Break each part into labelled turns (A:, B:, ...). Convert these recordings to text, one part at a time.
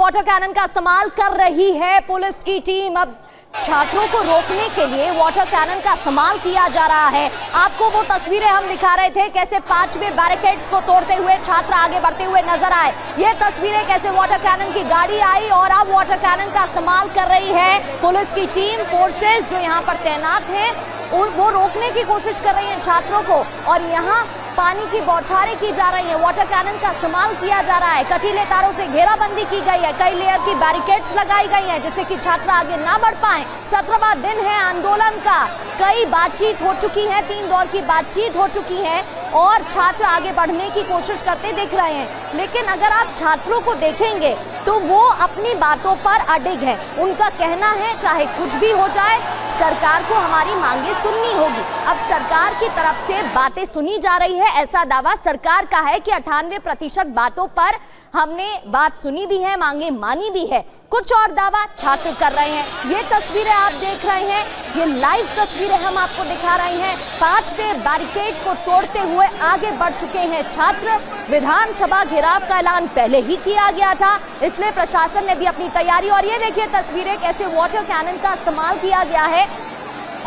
A: Water cannon का इस्तेमाल कर रही है पुलिस की टीम। अब छात्रों को रोकने के लिए वाटर कैनन का इस्तेमाल किया जा रहा है। आपको वो तस्वीरें हम दिखा रहे थे, कैसे 5वें बैरिकेड्स को तोड़ते हुए छात्र आगे बढ़ते हुए नजर आए। ये तस्वीरें कैसे वाटर कैनन की गाड़ी आई और अब वाटर कैनन का इस्तेमाल कर रही है पुलिस की टीम। फोर्सेस जो यहाँ पर तैनात हैं वो रोकने की कोशिश कर रही हैं छात्रों को, और यहाँ पानी की बौछारें की जा रही है। वाटर कैनन का इस्तेमाल किया जा रहा है। कटीले तारों से घेराबंदी की गई है, कई लेयर की बैरिकेड्स लगाई गई हैं जिससे कि छात्र आगे ना बढ़ पाए। 17वां दिन है आंदोलन का, कई बातचीत हो चुकी है, 3 दौर की बातचीत हो चुकी है और छात्र आगे बढ़ने की कोशिश करते दिख रहे हैं। लेकिन अगर आप छात्रों को देखेंगे तो वो अपनी बातों पर अडिग है। उनका कहना है चाहे कुछ भी हो जाए सरकार को हमारी मांगे सुननी होगी। अब सरकार की तरफ से बातें सुनी जा रही है, ऐसा दावा सरकार का है कि 98% बातों पर हमने बात सुनी भी है, मांगे मानी भी है। कुछ और दावा छात्र कर रहे हैं। ये तस्वीरें आप देख रहे हैं, ये लाइव तस्वीरें हम आपको दिखा रहे हैं। 5वें बैरिकेड को तोड़ते हुए आगे बढ़ चुके हैं छात्र। विधानसभा घेराव का ऐलान पहले ही किया गया था, इसलिए प्रशासन ने भी अपनी तैयारी, और ये देखिए तस्वीरें कैसे वाटर कैनन का इस्तेमाल किया गया है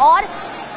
A: और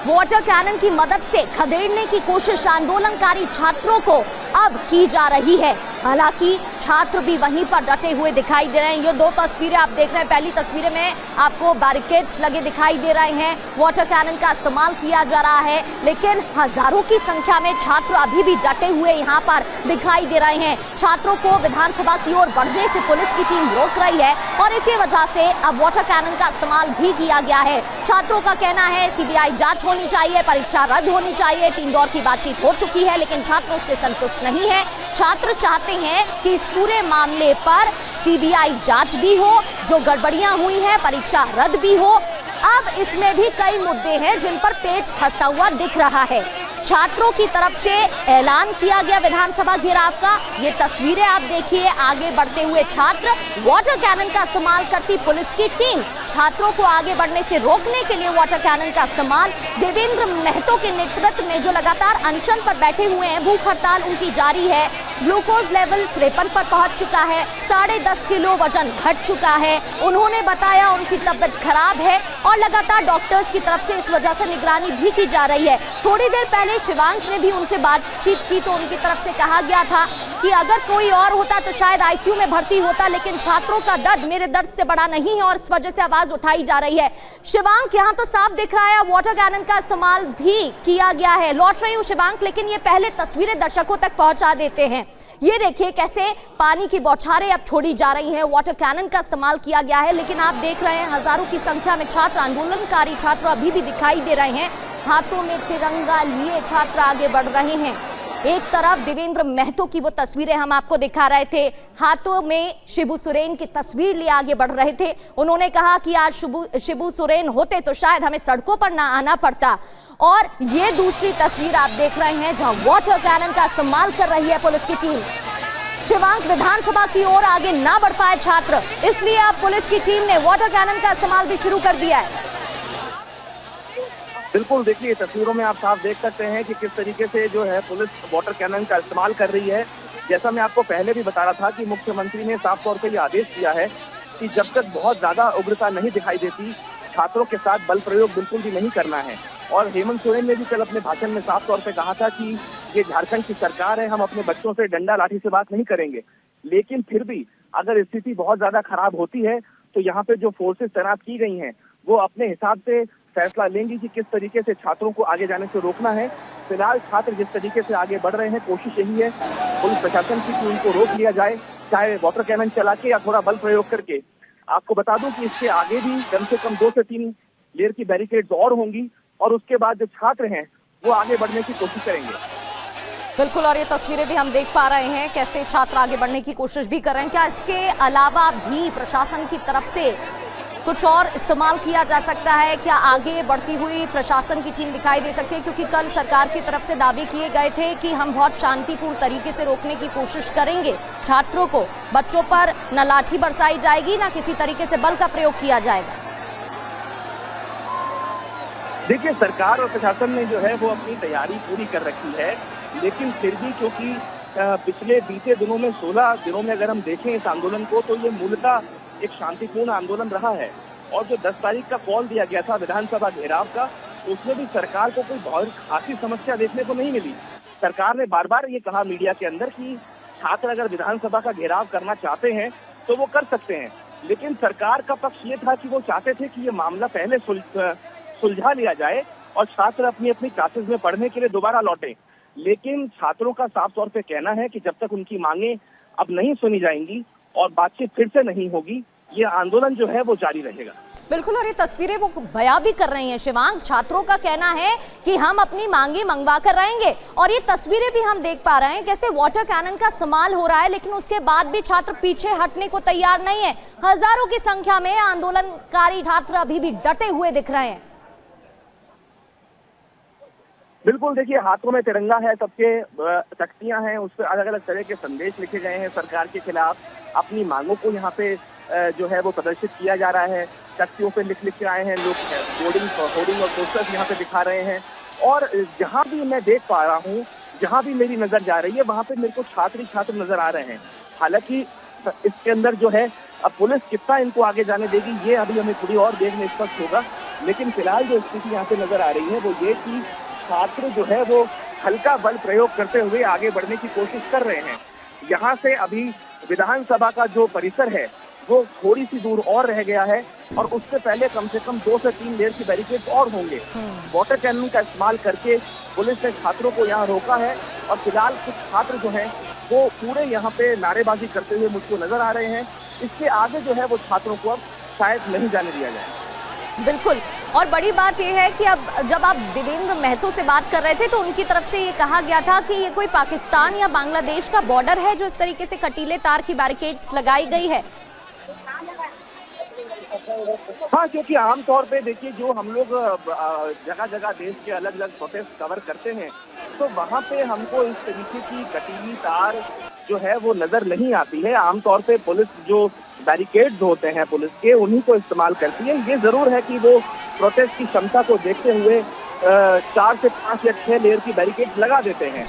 A: वाटर कैनन की मदद से खदेड़ने की कोशिश आंदोलनकारी छात्रों को अब की जा रही है। हालांकि छात्र भी वहीं पर डटे हुए दिखाई दे रहे हैं। ये 2 तस्वीरें आप देख रहे हैं, पहली तस्वीरें में आपको बैरिकेड्स लगे दिखाई दे रहे हैं, वाटर कैनन का इस्तेमाल किया जा रहा है, लेकिन हजारों की संख्या में छात्र अभी भी डटे हुए यहाँ पर दिखाई दे रहे हैं। छात्रों को विधानसभा की ओर बढ़ने से पुलिस की टीम रोक रही है और इसी वजह से अब वाटर कैनन का इस्तेमाल भी किया गया है। छात्रों का कहना है सीबीआई जांच होनी चाहिए, परीक्षा रद्द होनी चाहिए। 3 दौर की बातचीत हो चुकी है लेकिन छात्र उससे संतुष्ट नहीं है। छात्र चाहते हैं कि इस पूरे मामले पर सीबीआई जांच भी हो, जो गड़बड़ियां हुई हैं परीक्षा रद्द भी हो। अब इसमें भी कई मुद्दे हैं जिन पर पेच फंसता हुआ दिख रहा है। छात्रों की तरफ से ऐलान किया गया विधानसभा घेराव का, ये तस्वीरें आप देखिए, आगे बढ़ते हुए छात्र, वाटर कैनन का इस्तेमाल करती पुलिस की टीम। छात्रों को आगे बढ़ने से रोकने के लिए वाटर कैनन का इस्तेमाल। देवेंद्र महतो के नेतृत्व में जो लगातार अनशन पर बैठे हुए हैं, भूख हड़ताल उनकी जारी है। ग्लूकोज लेवल 53 पर पहुंच चुका है, 10.5 किलो वजन घट चुका है। उन्होंने बताया उनकी तबीयत खराब है और लगातार डॉक्टर्स की तरफ से इस वजह से निगरानी भी की जा रही है। थोड़ी देर पहले शिवांक ने भी उनसे बातचीत की तो उनकी तरफ से कहा गया था कि अगर कोई और होता तो शायद आईसीयू में भर्ती होता, लेकिन छात्रों का दर्द मेरे दर्द से बड़ा नहीं है और इस वजह से आवाज उठाई जा रही है। शिवांक, यहाँ तो साफ दिख रहा है वाटर कैनन का इस्तेमाल भी किया गया है। लौट रही हूँ शिवांक, लेकिन ये पहले तस्वीरें दर्शकों तक पहुंचा देते हैं। ये देखिए कैसे पानी की बौछारें अब छोड़ी जा रही हैं, वाटर कैनन का इस्तेमाल किया गया है, लेकिन आप देख रहे हैं हजारों की संख्या में छात्र, आंदोलनकारी छात्र अभी भी दिखाई दे रहे हैं। हाथों में तिरंगा लिए छात्र आगे बढ़ रहे हैं। एक तरफ देवेंद्र महतो की वो तस्वीरें हम आपको दिखा रहे थे, हाथों में शिबू सोरेन की तस्वीर लिए आगे बढ़ रहे थे। उन्होंने कहा कि आज शिबू सोरेन होते तो शायद हमें सड़कों पर ना आना पड़ता। और ये दूसरी तस्वीर आप देख रहे हैं जहां वाटर कैनन का इस्तेमाल कर रही है पुलिस की टीम। शिवांक, विधानसभा की ओर आगे ना बढ़ पाए छात्र, इसलिए अब पुलिस की टीम ने वाटर कैनन का इस्तेमाल भी शुरू कर दिया है।
B: बिल्कुल, देखिए तस्वीरों में आप साफ देख सकते हैं कि किस तरीके से जो है पुलिस वाटर कैनन का इस्तेमाल कर रही है। जैसा मैं आपको पहले भी बता रहा था कि मुख्यमंत्री ने साफ तौर पे ये आदेश दिया है कि जब तक बहुत ज्यादा उग्रता नहीं दिखाई देती, छात्रों के साथ बल प्रयोग बिल्कुल भी नहीं करना है। और हेमंत सोरेन ने भी कल अपने भाषण में साफ तौर पे कहा था कि ये झारखंड की सरकार है, हम अपने बच्चों से डंडा लाठी से बात नहीं करेंगे। लेकिन फिर भी अगर स्थिति बहुत ज्यादा खराब होती है तो यहाँ पे जो फोर्सेस तैनात की गई हैं वो अपने हिसाब से फैसला लेंगी कि किस तरीके से छात्रों को आगे जाने से रोकना है। फिलहाल छात्र जिस तरीके से आगे बढ़ रहे हैं, कोशिश यही है पुलिस प्रशासन की कि उनको रोक लिया जाए, चाहे वाटर कैनन चला के या थोड़ा बल प्रयोग करके। आपको बता दूं कि इसके आगे भी कम से कम 2 से 3 लेयर की बैरिकेड्स और होंगी और उसके बाद जो छात्र हैं वो आगे बढ़ने की कोशिश करेंगे।
A: बिल्कुल, और ये तस्वीरें भी हम देख पा रहे हैं कैसे छात्र आगे बढ़ने की कोशिश भी कर रहे हैं। क्या इसके अलावा भी प्रशासन की तरफ से कुछ और इस्तेमाल किया जा सकता है? क्या आगे बढ़ती हुई प्रशासन की टीम दिखाई दे सकती है? क्योंकि कल सरकार की तरफ से दावे किए गए थे कि हम बहुत शांतिपूर्ण तरीके से रोकने की कोशिश करेंगे छात्रों को, बच्चों पर न लाठी बरसाई जाएगी न किसी तरीके से बल का प्रयोग किया जाएगा।
B: देखिए, सरकार और प्रशासन ने जो है वो अपनी तैयारी पूरी कर रखी है, लेकिन फिर भी क्योंकि पिछले बीते दिनों में 16 दिनों में अगर हम देखें इस आंदोलन को, तो ये मूलतः एक शांतिपूर्ण आंदोलन रहा है। और जो 10 तारीख का कॉल दिया गया था विधानसभा घेराव का, तो उसमें भी सरकार को कोई बहुत खासी समस्या देखने को नहीं मिली। सरकार ने बार बार ये कहा मीडिया के अंदर कि छात्र अगर विधानसभा का घेराव करना चाहते हैं तो वो कर सकते हैं, लेकिन सरकार का पक्ष ये था कि वो चाहते थे कि ये मामला पहले सुलझा लिया जाए और छात्र अपनी अपनी क्लासेस में पढ़ने के लिए दोबारा लौटें। लेकिन छात्रों का साफ तौर पे कहना है कि जब तक उनकी मांगे अब नहीं सुनी जाएंगी और बातचीत फिर से नहीं होगी, ये आंदोलन जो है वो जारी रहेगा।
A: बिल्कुल, और ये तस्वीरें वो बयां भी कर रही हैं शिवांग। छात्रों का कहना है कि हम अपनी मांगे मंगवा कर रहेंगे, और ये तस्वीरें भी हम देख पा रहे हैं कैसे वाटर कैनन का इस्तेमाल हो रहा है, लेकिन उसके बाद भी छात्र पीछे हटने को तैयार नहीं है। हजारों की संख्या में आंदोलनकारी छात्र अभी भी डटे हुए दिख रहे हैं।
B: बिल्कुल, देखिए हाथों में तिरंगा है, सबके तख्तियां हैं, उस पर अलग अलग तरह के संदेश लिखे गए हैं सरकार के खिलाफ। अपनी मांगों को यहाँ पे जो है वो प्रदर्शित किया जा रहा है। तख्तियों पे लिख के आए हैं लोग, होर्डिंग और पोस्टर्स यहाँ पे दिखा रहे हैं। और जहाँ भी मैं देख पा रहा हूँ, जहाँ भी मेरी नजर जा रही है, वहाँ पे मेरे को छात्र ही छात्र नजर आ रहे हैं। हालांकि इसके अंदर जो है अब पुलिस कितना इनको आगे जाने देगी, ये अभी हमें थोड़ी और देर में स्पष्ट होगा। लेकिन फिलहाल जो स्थिति यहाँ पे नजर आ रही है वो ये कि छात्र जो है वो हल्का बल प्रयोग करते हुए आगे बढ़ने की कोशिश कर रहे हैं। यहाँ से अभी विधानसभा का जो परिसर है वो थोड़ी सी दूर और रह गया है, और उससे पहले कम से कम 2 से 3 लेयर की बैरिकेड और होंगे। वाटर कैनन का इस्तेमाल करके पुलिस ने छात्रों को यहाँ रोका है, और फिलहाल कुछ छात्र जो हैं वो पूरे यहाँ पे नारेबाजी करते हुए मुझको नजर आ रहे हैं। इसके आगे जो है वो छात्रों को अब शायद नहीं जाने दिया जाए।
A: बिल्कुल, और बड़ी बात यह है कि अब जब आप देवेंद्र महतो से बात कर रहे थे तो उनकी तरफ से ये कहा गया था कि ये कोई पाकिस्तान या बांग्लादेश का बॉर्डर है जो इस तरीके से कटीले तार की बैरिकेड्स लगाई गई है।
B: हाँ, क्योंकि आमतौर पे देखिए जो हम लोग जगह जगह देश के अलग अलग प्रोटेस्ट कवर करते हैं, तो वहाँ पे हमको इस तरीके की कटीली तार जो है वो नजर नहीं आती है। आमतौर पे पुलिस जो बैरिकेड्स होते हैं पुलिस के, उन्हीं को इस्तेमाल करती है। ये जरूर है कि वो प्रोटेस्ट की क्षमता को देखते हुए 4 से 5 या 6 लेयर की बैरिकेड लगा देते हैं।